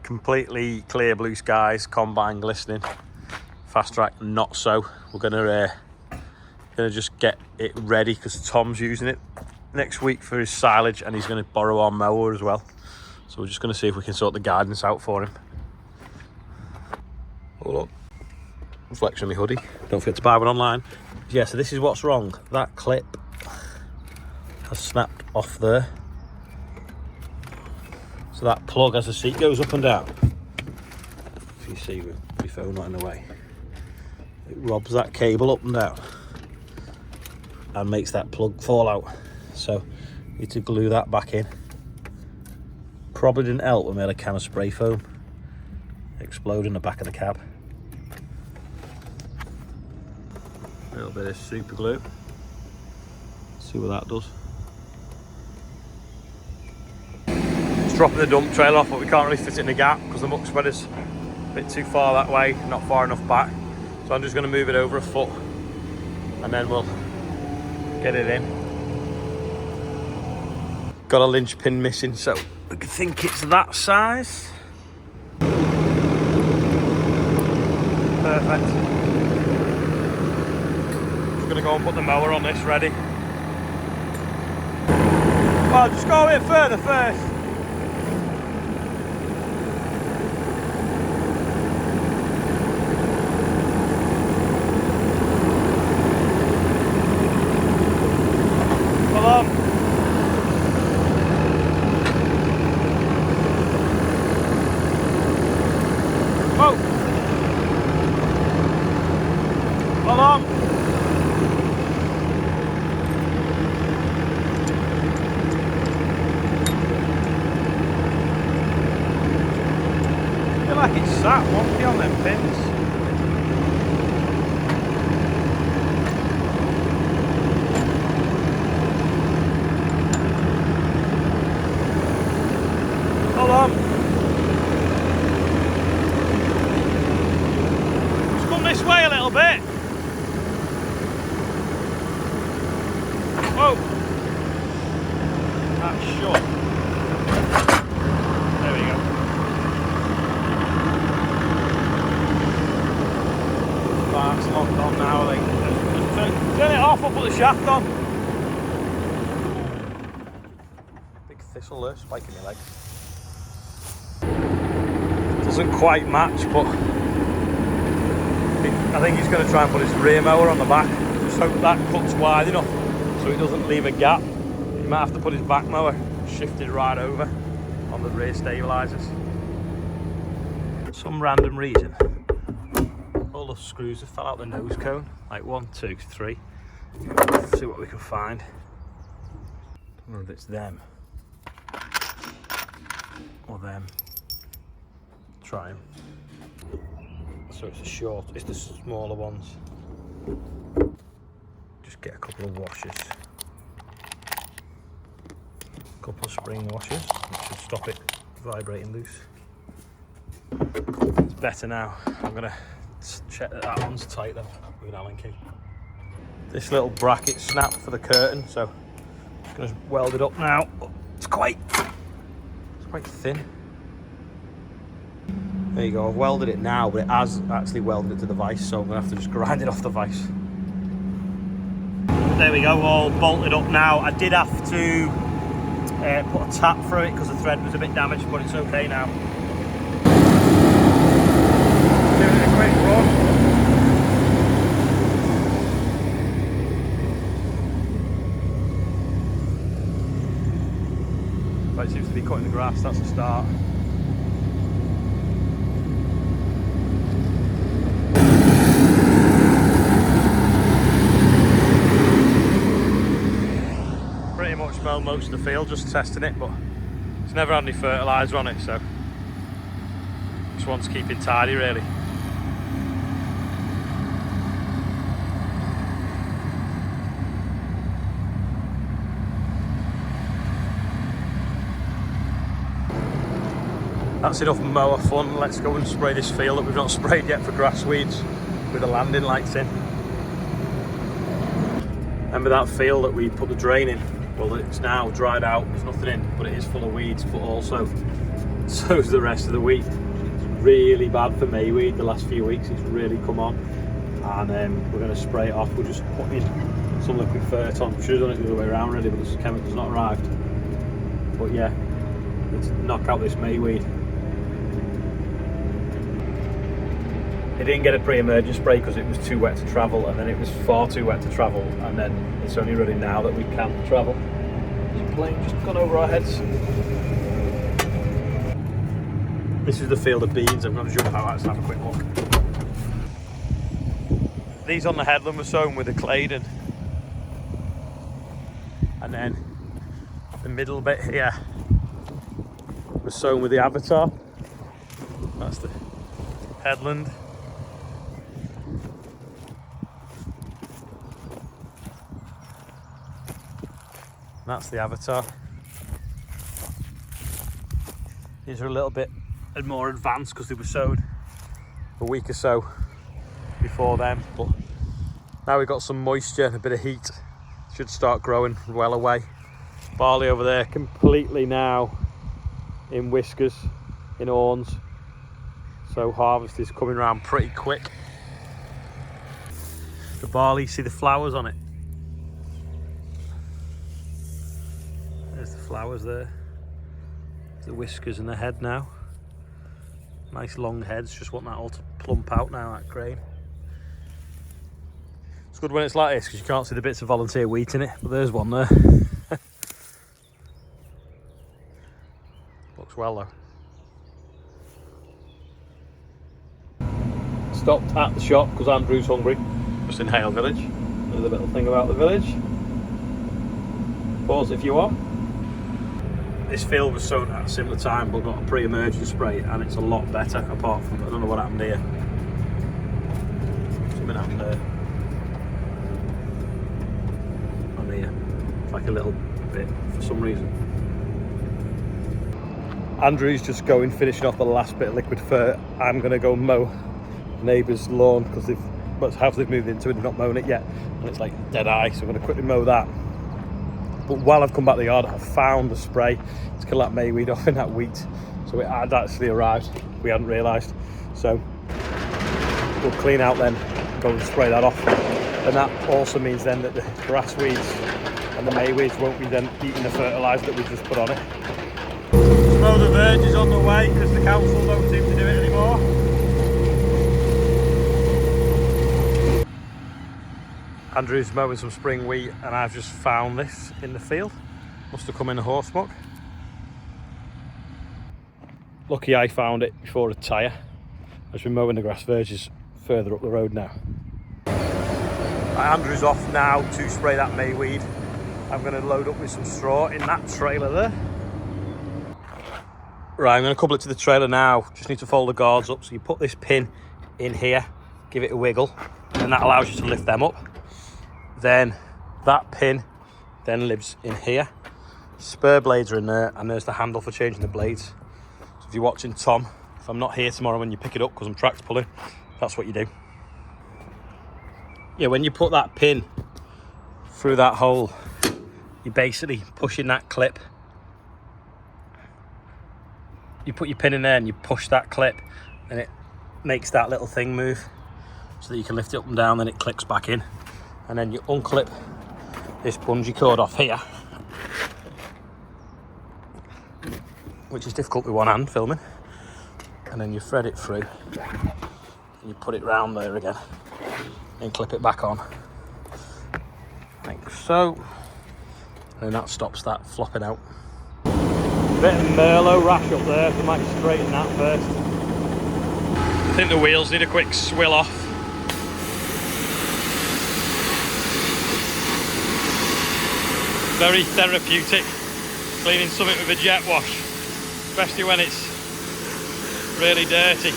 Completely clear blue skies, combine glistening. Fast track not so. We're gonna just get it ready because Tom's using it next week for his silage, and he's gonna borrow our mower as well. So we're just gonna see if we can sort the guidance out for him. Oh look, reflection of my hoodie. Don't forget to buy one online. Yeah, so this is what's wrong. That clip has snapped off there. So that plug, as the seat goes up and down, if you see with your phone not in the way, it robs that cable up and down and makes that plug fall out. So you need to glue that back in. Probably didn't help when we had a can of spray foam explode in the back of the cab. A little bit of super glue. See what that does. It's dropping the dump trailer off, but we can't really fit it in the gap because the muck spreader's a bit too far that way, not far enough back. So I'm just going to move it over a foot and then we'll get it in. Got a linchpin missing, so I think it's that size. Perfect. Just going to go and put the mower on this ready. Well, just go a bit further first. Like it's sat wonky on them pins. Hold on. Just come this way a little bit. Whoa. That's shut. There we go. That's locked on now, I think. Just turn it off, I'll put the shaft on. Big thistle there, spiking my leg. Doesn't quite match, but I think he's going to try and put his rear mower on the back. Just hope that cuts wide enough so it doesn't leave a gap. He might have to put his back mower shifted right over on the rear stabilisers. For some random reason, all the screws have fell out the nose cone, like 1, 2, 3. Let's see what we can find. I don't know if it's them or them. Try them. So it's the smaller ones. Just get a couple of washers. A couple of spring washers, which should stop it vibrating loose. It's better now. I'm gonna check that one's tight though with an Allen key. This little bracket snapped for the curtain, so I'm just gonna weld it up now. It's quite thin. There you go, I've welded it now, but it has actually welded it to the vise, so I'm gonna have to just grind it off the vise. There we go, all bolted up now. I did have to put a tap through it because the thread was a bit damaged, but it's okay now. Give it a quick run. Right, it seems to be cutting the grass, that's a start. Pretty much mowed most of the field, just testing it, but it's never had any fertiliser on it, so just wants keeping tidy really. That's enough mower fun. Let's go and spray this field that we've not sprayed yet for grass weeds with the landing lights in. Remember that field that we put the drain in? Well, it's now dried out, there's nothing in, but it is full of weeds, but also so's the rest of the wheat. It's really bad for mayweed the last few weeks. It's really come on, and we're going to spray it off. We're just putting some liquid fert on. Should have done it the other way around really, but this chemical's not arrived. But yeah, let's knock out this mayweed. It didn't get a pre-emergent spray because it was too wet to travel, and then it was far too wet to travel, and then it's only really now that we can travel. There's a plane just gone over our heads. This is the field of beans. I'm going to jump out and have a quick look. These on the headland were sown with the Claydon, and then the middle bit here was sown with the Avatar. That's the headland. That's the Avatar. These are a little bit more advanced because they were sown a week or so before them, but now we've got some moisture and a bit of heat, should start growing well away. Barley over there completely now in whiskers, in awns, so harvest is coming around pretty quick. The barley, see the flowers on it? There's the flowers there. The whiskers and the head now. Nice long heads, just want that all to plump out now, that grain. It's good when it's like this because you can't see the bits of volunteer wheat in it, but there's one there. Looks well though. Stopped at the shop because Andrew's hungry. Just in Hale Village. There's a little thing about the village. Pause if you want. This field was sown at a similar time but got a pre-emergent spray, and it's a lot better apart from, I don't know what happened here. Something happened there. On here. It's like a little bit for some reason. Andrew's just finishing off the last bit of liquid fert. I'm going to go mow the neighbour's lawn because the house they've moved into, they've not mown it yet, and it's like dead eye, so I'm going to quickly mow that. But while I've come back to the yard, I've found the spray to kill that mayweed off in that wheat. So it had actually arrived, we hadn't realised. So we'll clean out then, go and spray that off. And that also means then that the grass weeds and the mayweeds won't be then eating the fertiliser that we just put on it. Mow the verge is on the way because the council don't seem to do it anymore. Andrew's mowing some spring wheat and I've just found this in the field. Must have come in a horse muck. Lucky I found it before a tyre. I've been mowing the grass verges further up the road now. Right, Andrew's off now to spray that mayweed. I'm going to load up with some straw in that trailer there. Right, I'm going to couple it to the trailer now. Just need to fold the guards up. So you put this pin in here, give it a wiggle, and that allows you to lift them up. Then that pin then lives in here. Spur blades are in there, and there's the handle for changing the blades. So if you're watching Tom, if I'm not here tomorrow when you pick it up because I'm tractor pulling, that's what you do. Yeah, when you put that pin through that hole, you're basically pushing that clip. You put your pin in there and you push that clip, and it makes that little thing move so that you can lift it up and down, then it clicks back in. And then you unclip this bungee cord off here, which is difficult with one hand filming, and then you thread it through and you put it round there again and clip it back on like so, and then that stops that flopping out. Bit of Merlot rash up there, so I might straighten that first. I think the wheels need a quick swill off. Very therapeutic cleaning something with a jet wash, especially when it's really dirty.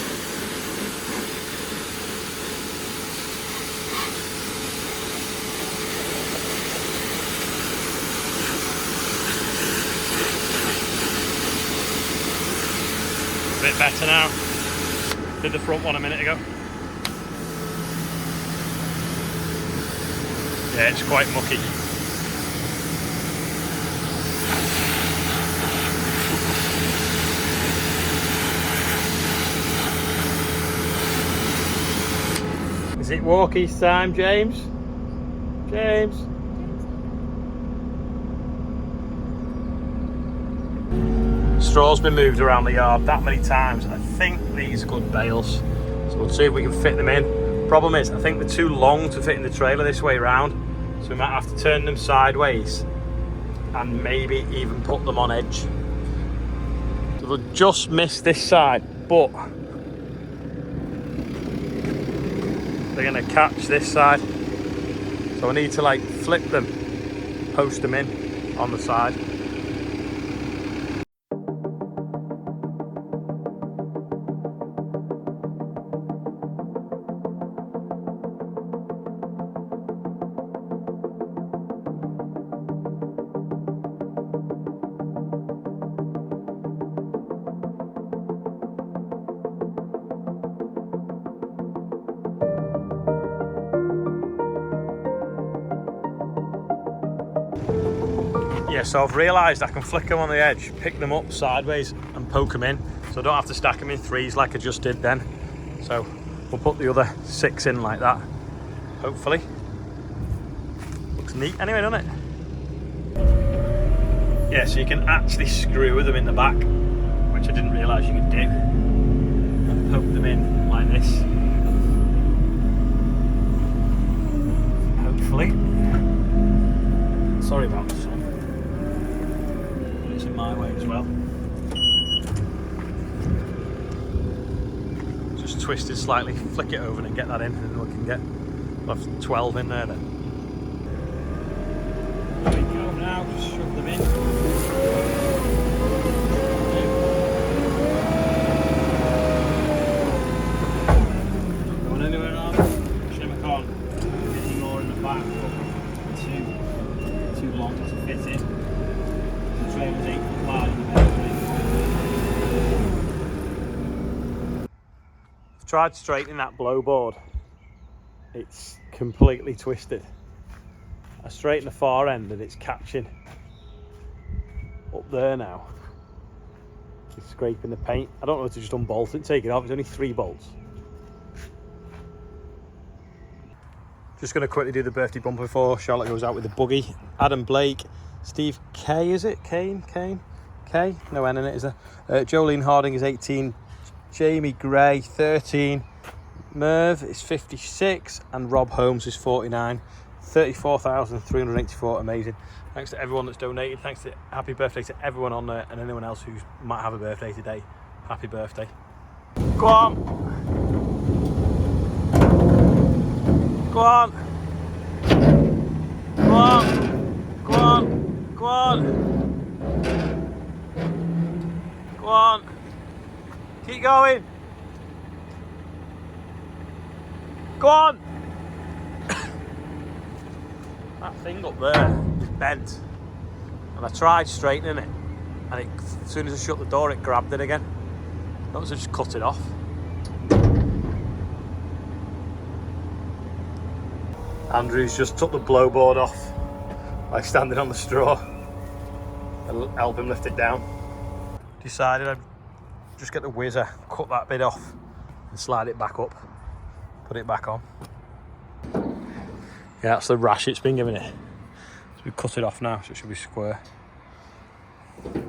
A bit better now. Did the front one a minute ago. Yeah, it's quite mucky. Is it walkies time, James? James? Straw's been moved around the yard that many times. I think these are good bales. So we'll see if we can fit them in. Problem is, I think they're too long to fit in the trailer this way round. So we might have to turn them sideways and maybe even put them on edge. So they'll just miss this side, but they're gonna catch this side. So I need to like flip them, post them in on the side. Yeah, so I've realised I can flick them on the edge, pick them up sideways and poke them in, so I don't have to stack them in threes like I just did then. So we'll put the other 6 in like that, hopefully. Looks neat anyway, doesn't it? Yeah, so you can actually screw them in the back, which I didn't realise you could do. And poke them in like this. Hopefully. Sorry about the sun. It's in my way as well. Just twist it slightly, flick it over and get that in, and then we can get, we'll have 12 in there then. There we go now, just shove them in. Not going anywhere now. Shame I can't get any more in the back, but too long to fit in. The trailer's 8 foot wide. I've tried straightening that blow board. It's completely twisted. I straighten the far end and it's catching up there now. It's scraping the paint. I don't know if to just unbolt it and take it off. It's only 3 bolts. Just going to quickly do the birthday bumper before Charlotte goes out with the buggy. Adam Blake, Steve K, is it? Kane? K? No N in it, is there? Jolene Harding is 18. Jamie Gray, 13. Merv is 56. And Rob Holmes is 49. 34,384. Amazing. Thanks to everyone that's donated. Thanks to happy birthday to everyone on there and anyone else who might have a birthday today. Happy birthday. Go on. Go on. Go on. Go on. Go on. Go on. Keep going. Go on. That thing up there is bent. And I tried straightening it. And it, as soon as I shut the door, it grabbed it again. That was just cut it off. Andrew's just took the blowboard off by standing on the straw and help him lift it down. Decided I'd just get the whizzer, cut that bit off and slide it back up, put it back on. Yeah, that's the rash it's been giving it. So we cut it off now, so it should be square. We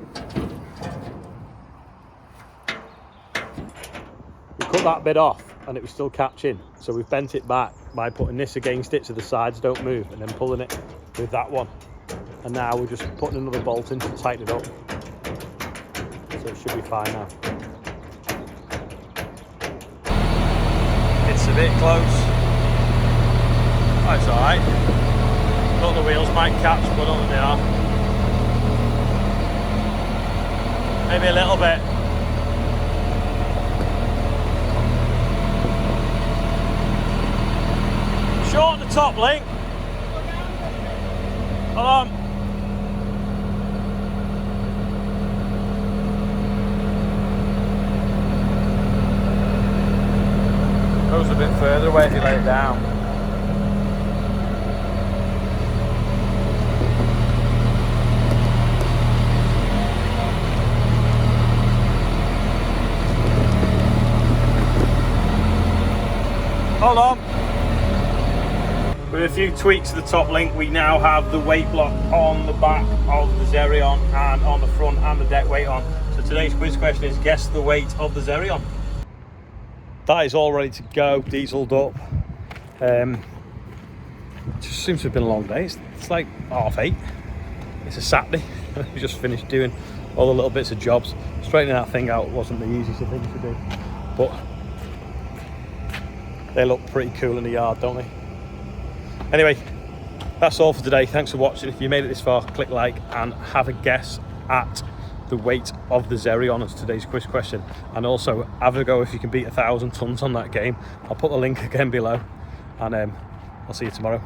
cut that bit off and it was still catching, so we've bent it back by putting this against it so the sides don't move and then pulling it with that one. And now we're just putting another bolt in to tighten it up. So it should be fine now. It's a bit close. Oh, it's alright. Thought the wheels might catch, but I don't think they are. Maybe a little bit. Short the top link. Hold on. Goes a bit further away if you lay it down. Hold on. With a few tweaks to the top link, we now have the weight block on the back of the Xerion and on the front, and the deck weight on. So today's quiz question is, guess the weight of the Xerion. That is all ready to go, dieseled up. It just seems to have been a long day. It's like 8:30. It's a Saturday. We just finished doing all the little bits of jobs. Straightening that thing out wasn't the easiest of things to do, but they look pretty cool in the yard, don't they? Anyway, that's all for today. Thanks for watching. If you made it this far, click like and have a guess at the weight of the Xerion as today's quiz question, and also have a go if you can beat 1,000 tons on that game. I'll put the link again below, and I'll see you tomorrow.